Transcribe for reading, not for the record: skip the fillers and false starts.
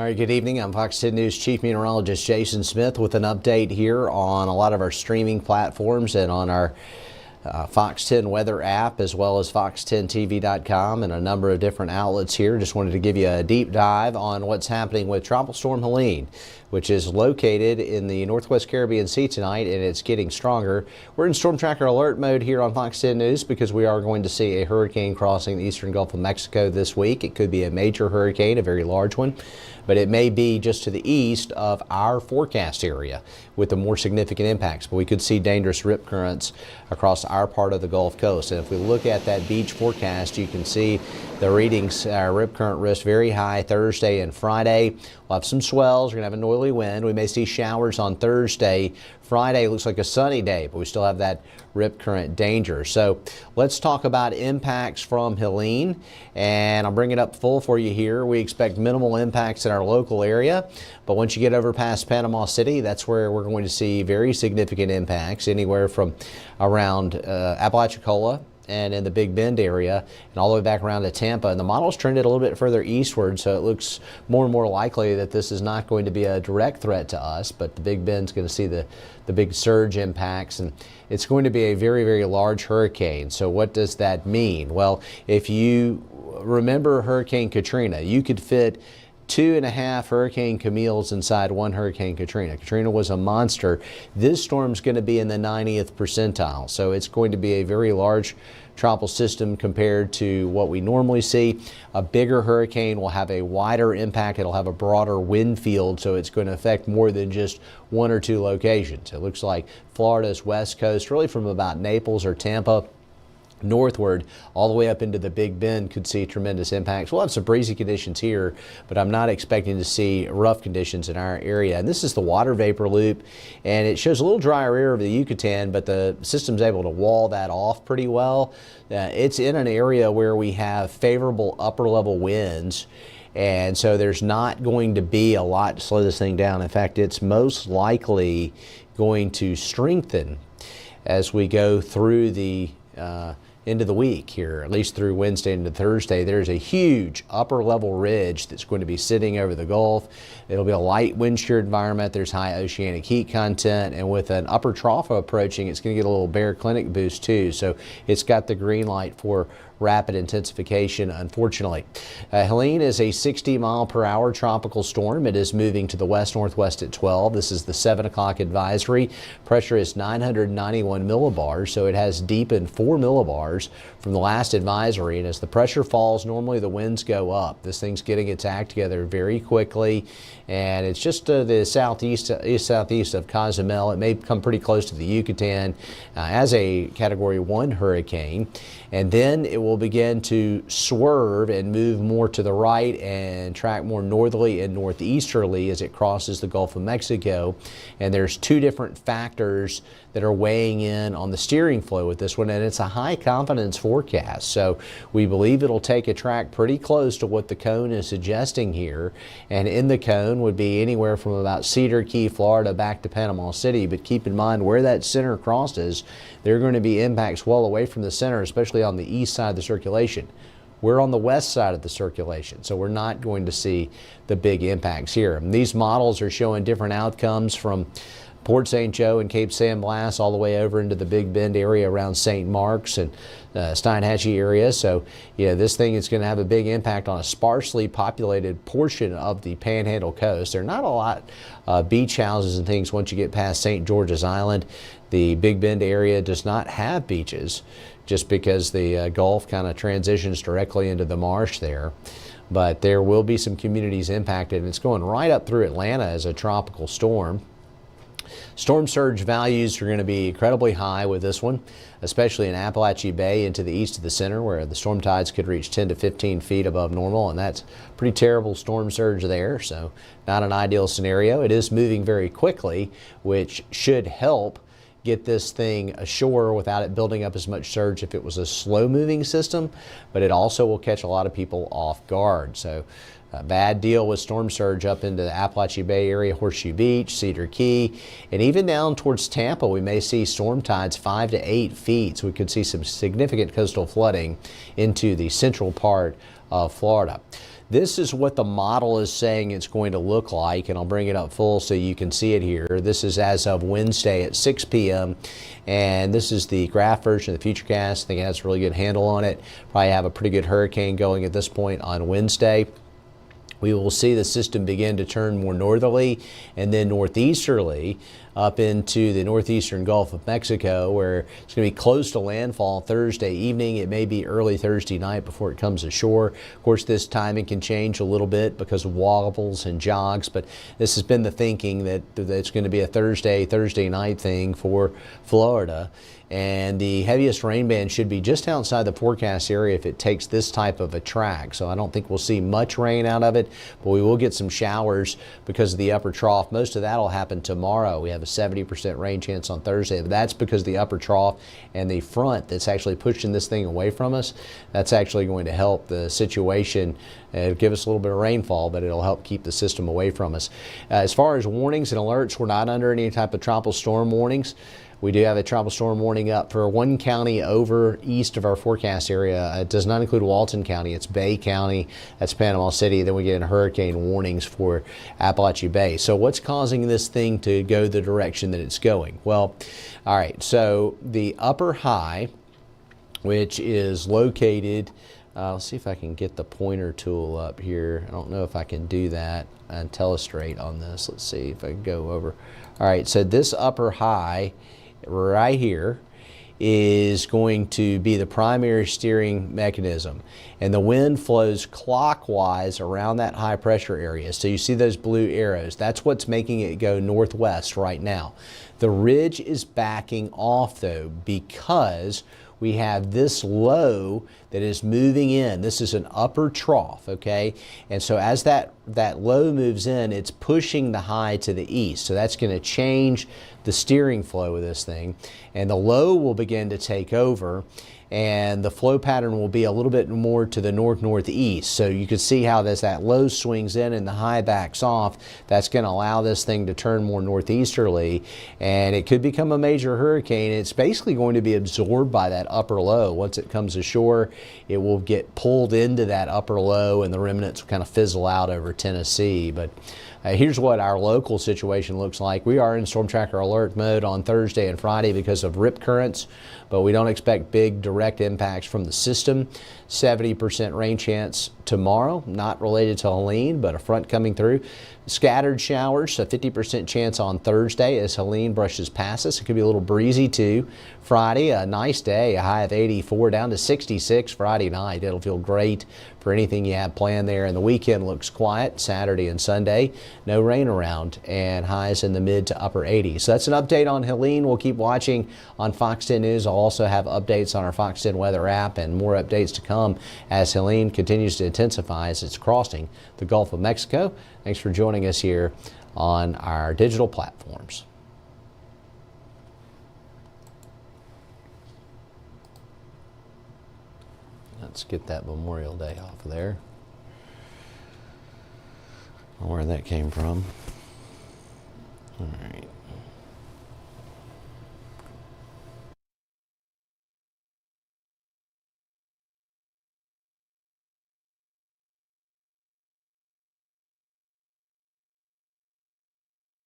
All right, good evening. I'm Fox 10 News Chief Meteorologist Jason Smith with an update here on a lot of our streaming platforms and on our Fox 10 weather app, as well as fox10tv.com and a number of different outlets here. Just wanted to give you a deep dive on what's happening with Tropical Storm Helene, which is located in the Northwest Caribbean Sea tonight, and it's getting stronger. We're in Storm Tracker alert mode here on Fox 10 News because we are going to see a hurricane crossing the eastern Gulf of Mexico this week. It could be a major hurricane, a very large one, but it may be just to the east of our forecast area with the more significant impacts. But we could see dangerous rip currents across our part of the Gulf Coast. And if we look at that beach forecast, you can see the readings, rip current risk very high Thursday and Friday. We'll have some swells. We're going to have a northerly wind. We may see showers on Thursday. Friday looks like a sunny day, but we still have that rip current danger. So let's talk about impacts from Helene, and I'll bring it up full for you here. We expect minimal impacts in our local area, but once you get over past Panama City, that's where we're going to see very significant impacts, anywhere from around Apalachicola and in the Big Bend area and all the way back around to Tampa. And the model's trended a little bit further eastward, so it looks more and more likely that this is not going to be a direct threat to us, but the Big Bend's going to see the big surge impacts, and it's going to be a very, very large hurricane. So what does that mean? Well, if you remember Hurricane Katrina, you could fit 2.5 Hurricane Camille's inside one Hurricane Katrina. Katrina was a monster. This storm's going to be in the 90th percentile, so it's going to be a very large tropical system compared to what we normally see. A bigger hurricane will have a wider impact. It'll have a broader wind field, so it's going to affect more than just one or two locations. It looks like Florida's west coast, really from about Naples or Tampa northward all the way up into the Big Bend, could see tremendous impacts. We'll have some breezy conditions here, but I'm not expecting to see rough conditions in our area. And this is the water vapor loop, and it shows a little drier air over the Yucatan, but the system's able to wall that off pretty well. It's in an area where we have favorable upper level winds, and so there's not going to be a lot to slow this thing down. In fact, it's most likely going to strengthen as we go through the into the week here, at least through Wednesday into Thursday. There's a huge upper level ridge that's going to be sitting over the Gulf. It'll be a light wind shear environment. There's high oceanic heat content, and with an upper trough approaching, it's going to get a little baroclinic boost too. So it's got the green light for rapid intensification, unfortunately. Helene is a 60-mile-per-hour tropical storm. It is moving to the west-northwest at 12. This is the 7 o'clock advisory. Pressure is 991 millibars, so it has deepened 4 millibars from the last advisory. And as the pressure falls, normally the winds go up. This thing's getting its act together very quickly, and it's just to the southeast of Cozumel. It may come pretty close to the Yucatan as a Category 1 hurricane, and then it will begin to swerve and move more to the right and track more northerly and northeasterly as it crosses the Gulf of Mexico. And there's two different factors that are weighing in on the steering flow with this one, and it's a high confidence forecast. So we believe it'll take a track pretty close to what the cone is suggesting here, and in the cone would be anywhere from about Cedar Key, Florida, back to Panama City. But keep in mind, where that center crosses, there are going to be impacts well away from the center, especially on the east side of the circulation. We're on the west side of the circulation, so we're not going to see the big impacts here. And these models are showing different outcomes from Port St. Joe and Cape San Blas all the way over into the Big Bend area around St. Mark's and Steinhatchee area. So, this thing is going to have a big impact on a sparsely populated portion of the Panhandle coast. There are not a lot of beach houses and things once you get past St. George's Island. The Big Bend area does not have beaches just because the Gulf kind of transitions directly into the marsh there. But there will be some communities impacted, and it's going right up through Atlanta as a tropical storm. Storm surge values are going to be incredibly high with this one, especially in Apalachee Bay into the east of the center, where the storm tides could reach 10 to 15 feet above normal, and that's pretty terrible storm surge there, so not an ideal scenario. It is moving very quickly, which should help get this thing ashore without it building up as much surge if it was a slow-moving system, but it also will catch a lot of people off guard. So a bad deal with storm surge up into the Apalachee Bay area, Horseshoe Beach, Cedar Key, and even down towards Tampa. We may see storm tides 5 to 8 feet, so we could see some significant coastal flooding into the central part of Florida. This is what the model is saying it's going to look like, and I'll bring it up full so you can see it here. This is as of Wednesday at 6 p.m. and this is the graph version of the Futurecast. I think it has a really good handle on it. Probably have a pretty good hurricane going at this point on Wednesday. We will see the system begin to turn more northerly and then northeasterly up into the northeastern Gulf of Mexico, where it's going to be close to landfall Thursday evening. It may be early Thursday night before it comes ashore. Of course, this timing can change a little bit because of wobbles and jogs, but this has been the thinking that it's going to be a Thursday night thing for Florida. And the heaviest rain band should be just outside the forecast area if it takes this type of a track. So I don't think we'll see much rain out of it, but we will get some showers because of the upper trough. Most of that will happen tomorrow. We have a 70% rain chance on Thursday, but that's because the upper trough and the front that's actually pushing this thing away from us, that's actually going to help the situation. It'll give us a little bit of rainfall, but it'll help keep the system away from us. As far as warnings and alerts, we're not under any type of tropical storm warnings. We do have a tropical storm warning up for one county over east of our forecast area. It does not include Walton County. It's Bay County. That's Panama City. Then we get hurricane warnings for Apalachee Bay. So what's causing this thing to go the direction that it's going? Well, all right, so the upper high, which is located, let's see if I can get the pointer tool up here. I don't know if I can do that and telestrate on this. Let's see if I can go over. All right, so this upper high right here is going to be the primary steering mechanism, and the wind flows clockwise around that high pressure area. So you see those blue arrows, that's what's making it go northwest right now. The ridge is backing off though because we have this low that is moving in. This is an upper trough, okay? And so as that low moves in, it's pushing the high to the east. So that's going to change the steering flow of this thing. And the low will begin to take over, and the flow pattern will be a little bit more to the north-northeast. So you can see how that low swings in and the high backs off. That's going to allow this thing to turn more northeasterly, and it could become a major hurricane. It's basically going to be absorbed by that upper low. Once it comes ashore, it will get pulled into that upper low, and the remnants will kind of fizzle out over Tennessee. But here's what our local situation looks like. We are in storm tracker alert mode on Thursday and Friday because of rip currents, but we don't expect big direct impacts from the system. 70% rain chance tomorrow, not related to Helene, but a front coming through. Scattered showers, a 50% chance on Thursday as Helene brushes past us. It could be a little breezy too. Friday, a nice day, a high of 84 down to 66 Friday night. It'll feel great for anything you have planned there. And the weekend looks quiet, Saturday and Sunday. No rain around, and highs in the mid to upper 80s. So that's an update on Helene. We'll keep watching on Fox 10 News. I'll also have updates on our Fox 10 weather app and more updates to come as Helene continues to intensify as it's crossing the Gulf of Mexico. Thanks for joining us here on our digital platforms. Let's get that Memorial Day off of there. Where that came from. All right.